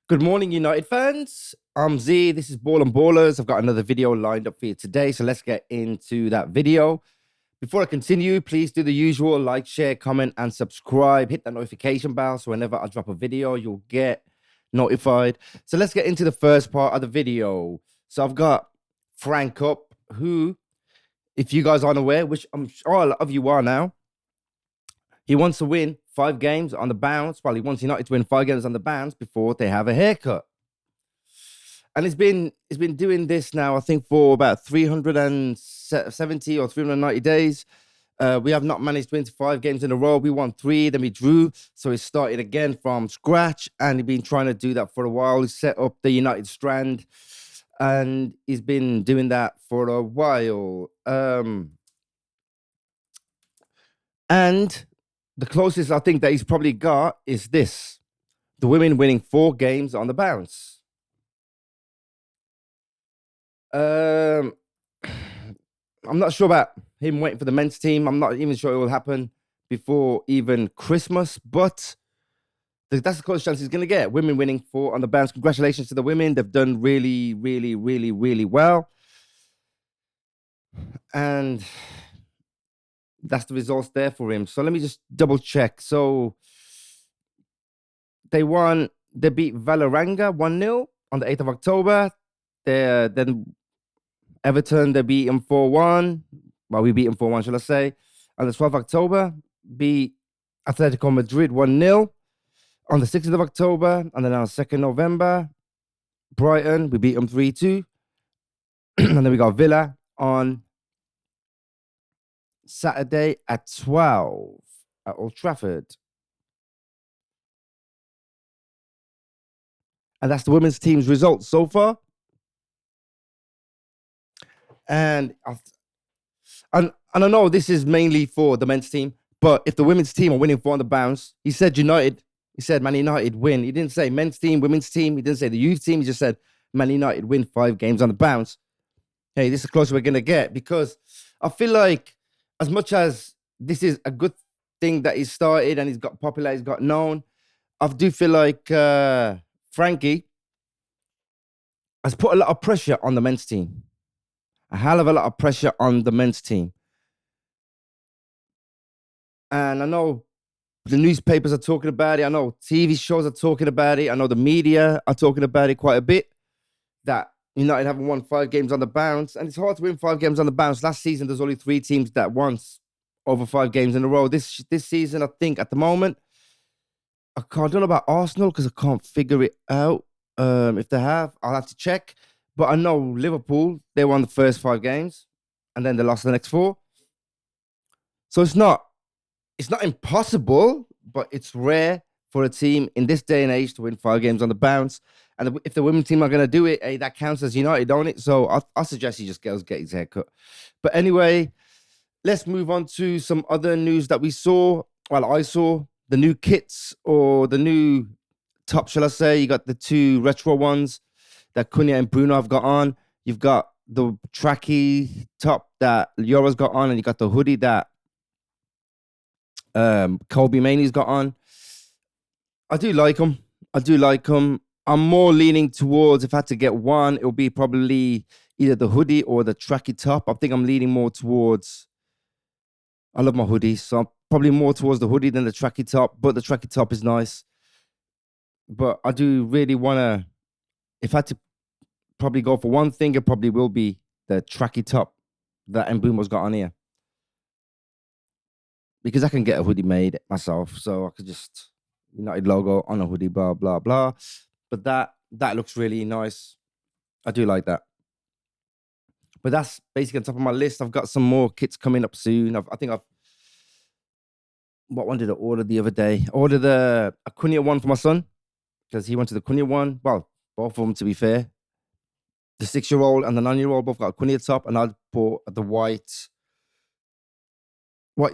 Good morning, United fans. I'm Z. This is Ball and Ballers. I've got another video lined up for you today, so let's get into that video. Before I continue, please do the usual like, share, comment, and subscribe. Hit that notification bell so whenever I drop a video, you'll get notified. So let's get into the first part of the video. So I've got Frank up, who, if you guys aren't aware, which I'm sure a lot of you are now, he wants to win 5 games on the bounce. Well, he wants United to win 5 games on the bounce before they have a haircut. And he's been doing this now, I think, for about 370 or 390 days. We have not managed to win 5 games in a row. We won 3, then we drew. So he started again from scratch, and he's been trying to do that for a while. He set up the United Strand, and he's been doing that for a while. And the closest I think that he's probably got is this: the women winning 4 games on the bounce. I'm not sure about him waiting for the men's team. I'm not even sure it will happen before even Christmas, but that's the closest chance he's going to get. Women winning 4 on the bounce. Congratulations to the women. They've done really, really, really, really well. And that's the results there for him. So let me just double check. So they beat Valeranga 1-0 on the 8th of October. Then Everton, they beat him 4-1. Well, we beat him 4-1, shall I say. On the 12th of October, beat Atletico Madrid 1-0. On the 6th of October, and then on 2nd November, Brighton, we beat them 3-2. And then we got Villa on Saturday at 12 at Old Trafford. And that's the women's team's results so far. And I know this is mainly for the men's team, but if the women's team are winning 4 on the bounce, he said United, he said Man United win. He didn't say men's team, women's team. He didn't say the youth team. He just said Man United win 5 games on the bounce. Hey, this is close we're going to get, because I feel like as much as this is a good thing that he started and he's got popular, he's got known, I do feel like Frankie has put a lot of pressure on the men's team. A hell of a lot of pressure on the men's team. And I know the newspapers are talking about it. I know TV shows are talking about it. I know the media are talking about it quite a bit, that United haven't won 5 games on the bounce. And it's hard to win 5 games on the bounce. Last season, there's only 3 teams that won over 5 games in a row. This season, I think, at the moment, I don't know about Arsenal because I can't figure it out. If they have, I'll have to check. But I know Liverpool, they won the first 5 games, and then they lost the next 4. So it's not impossible, but it's rare for a team in this day and age to win 5 games on the bounce. And if the women's team are going to do it, hey, that counts as United, don't it? So I suggest he just get his haircut. But anyway, let's move on to some other news that we saw. Well, I saw the new kits, or the new top, shall I say. You got the 2 retro ones that Cunha and Bruno have got on. You've got the tracky top that Yora's got on, and you got the hoodie that Kobe Mainey's got on. I do like them. I'm more leaning towards, if I had to get one, it'll be probably either the hoodie or the tracky top. I think I'm leaning more towards, I love my hoodie, so I'm probably more towards the hoodie than the tracky top, but the tracky top is nice. But I do really want to, if I had to probably go for one thing, it probably will be the tracky top that Mbumo's got on here. Because I can get a hoodie made myself, so I could just United logo on a hoodie, blah, blah, blah. But that looks really nice. I do like that. But that's basically on top of my list. I've got some more kits coming up soon. What one did I order the other day? I ordered a Cunha one for my son, because he wanted the Cunha one. Well, both of them, to be fair. The 6-year-old and the 9-year-old both got a Cunha top, and I bought the white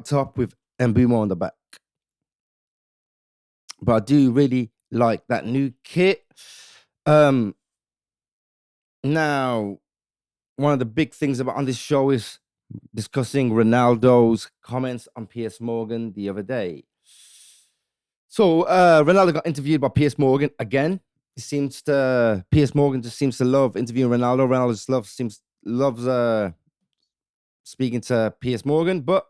top with Mbumo on the back. But I do really like that new kit. Now, one of the big things on this show is discussing Ronaldo's comments on Piers Morgan the other day. So Ronaldo got interviewed by Piers Morgan again. Piers Morgan just seems to love interviewing Ronaldo. Ronaldo just loves speaking to Piers Morgan. But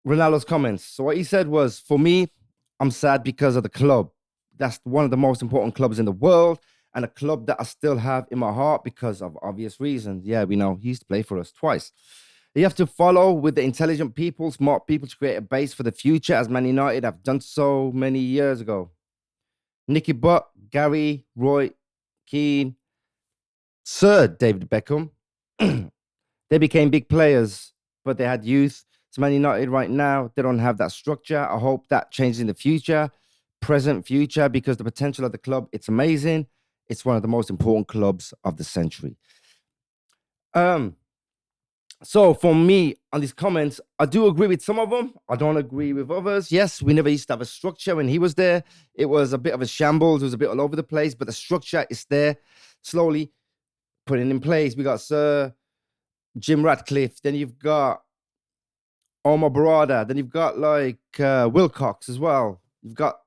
Ronaldo's comments. So what he said was, for me, I'm sad because of the club. That's one of the most important clubs in the world, and a club that I still have in my heart because of obvious reasons. Yeah, we know he used to play for us twice. You have to follow with the intelligent people, smart people to create a base for the future, as Man United have done so many years ago. Nicky Butt, Gary, Roy, Keane, Sir David Beckham. They became big players, but they had youth. So Man United right now, they don't have that structure. I hope that changes in the future, present, future, because the potential of the club, it's amazing. It's one of the most important clubs of the century. So for me, on these comments, I do agree with some of them. I don't agree with others. Yes, we never used to have a structure when he was there. It was a bit of a shambles. It was a bit all over the place, but the structure is there, slowly putting in place. We got Sir Jim Ratcliffe. Then you've got Omar Barada. Then you've got like Wilcox as well. You've got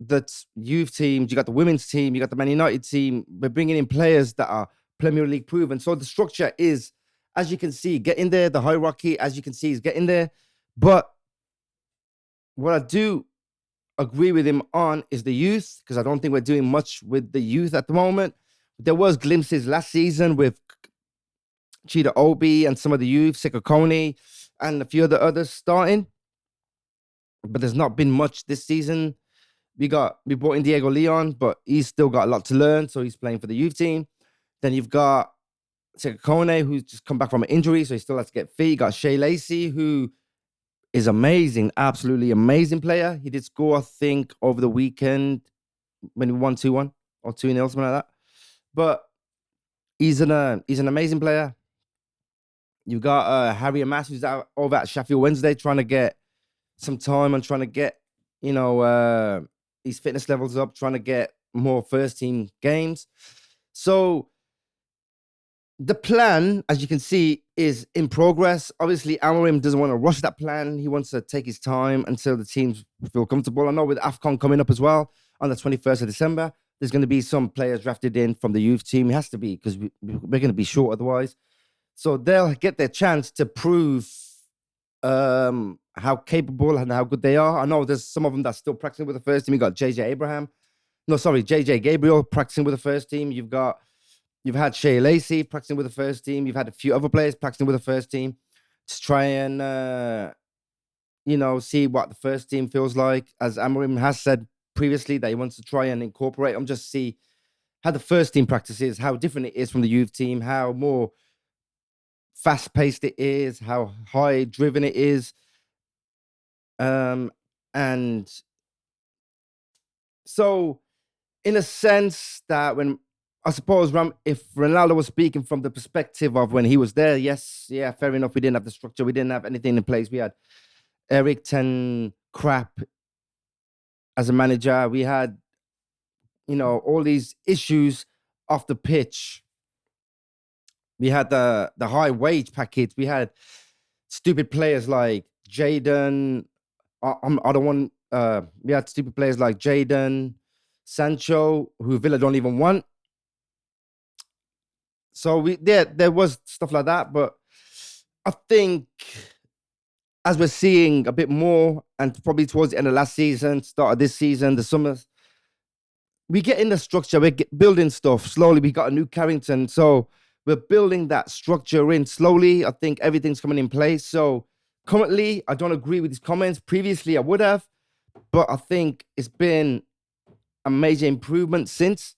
the youth teams. You got the women's team. You got the Man United team. We're bringing in players that are Premier League proven. So the structure is, as you can see, getting there. The hierarchy, as you can see, is getting there. But what I do agree with him on is the youth, because I don't think we're doing much with the youth at the moment. There was glimpses last season with Cheetah Obi and some of the youth, Sikakone, and a few of the others starting. But there's not been much this season. We brought in Diego Leon, but he's still got a lot to learn, so he's playing for the youth team. Then you've got Sikakone, who's just come back from an injury, so he still has to get fit. You got Shea Lacey, who is amazing, absolutely amazing player. He did score, I think, over the weekend when we won 2-1 or 2-0, something like that. But he's an amazing player. You got Harry Amass, who's out over at Sheffield Wednesday, trying to get some time and trying to get, his fitness levels up, trying to get more first team games. So the plan, as you can see, is in progress. Obviously, Amorim doesn't want to rush that plan. He wants to take his time until the teams feel comfortable. I know with AFCON coming up as well on the 21st of December, there's going to be some players drafted in from the youth team. It has to be, because we're going to be short otherwise. So they'll get their chance to prove how capable and how good they are. I know there's some of them that's still practicing with the first team. You got JJ Gabriel practicing with the first team. You've had Shea Lacey practicing with the first team. You've had a few other players practicing with the first team to try and, see what the first team feels like. As Amorim has said previously, that he wants to try and incorporate them, just see how the first team practices, how different it is from the youth team, how more fast-paced it is, how high-driven it is. And so, in a sense that I suppose if Ronaldo was speaking from the perspective of when he was there, yes, yeah, fair enough. We didn't have the structure. We didn't have anything in place. We had Eric Ten Crap as a manager. We had, all these issues off the pitch. We had the high wage package. We had stupid players like Jadon. We had stupid players like Jadon, Sancho, who Villa don't even want. So there was stuff like that, but I think as we're seeing a bit more, and probably towards the end of last season, start of this season, the summers, we get in the structure. We're building stuff slowly. We got a new Carrington, so we're building that structure in slowly. I think everything's coming in place. So currently, I don't agree with his comments. Previously, I would have, but I think it's been a major improvement since.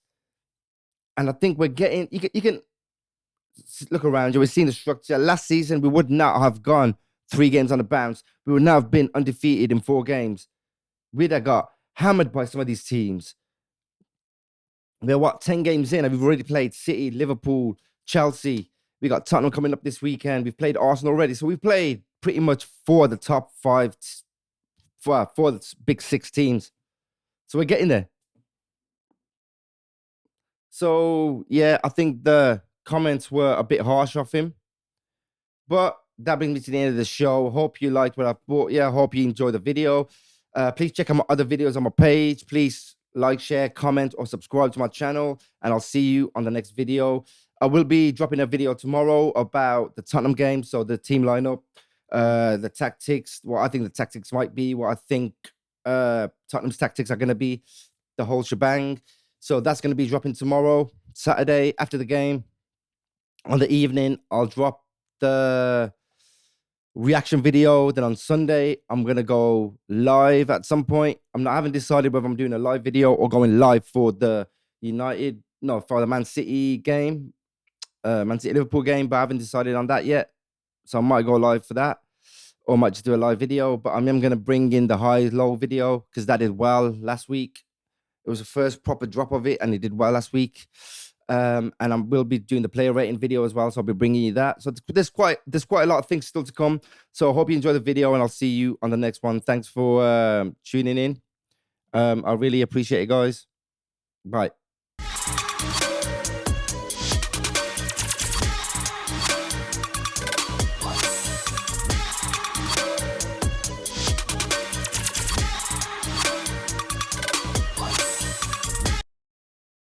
And I think we're getting, you can look around you. We're seeing the structure. Last season, we would not have gone 3 games on the bounce. We would not have been undefeated in 4 games. We'd have got hammered by some of these teams. We're 10 games in, and we've already played City, Liverpool, Chelsea. We got Tottenham coming up this weekend. We've played Arsenal already. So we've played pretty much 4 of the top 5, 4 of the big 6 teams. So we're getting there. So, yeah, I think the comments were a bit harsh of him. But that brings me to the end of the show. Hope you liked what I brought. Yeah, hope you enjoyed the video. Please check out my other videos on my page. Please like, share, comment, or subscribe to my channel, and I'll see you on the next video. I will be dropping a video tomorrow about the Tottenham game, so the team lineup, the tactics, what I think the tactics might be, what I think Tottenham's tactics are going to be, the whole shebang. So that's going to be dropping tomorrow, Saturday, after the game. On the evening, I'll drop the reaction video. Then on Sunday, I'm going to go live at some point. I haven't decided whether I'm doing a live video or going live for the for the Man City game, Man City Liverpool game, but I haven't decided on that yet. So I might go live for that, or I might just do a live video. But I am going to bring in the high-low video because that did well last week. It was the first proper drop of it, and it did well last week. And I will be doing the player rating video as well, so I'll be bringing you that. So there's quite a lot of things still to come. So I hope you enjoy the video, and I'll see you on the next one. Thanks for tuning in. I really appreciate it, guys. Bye.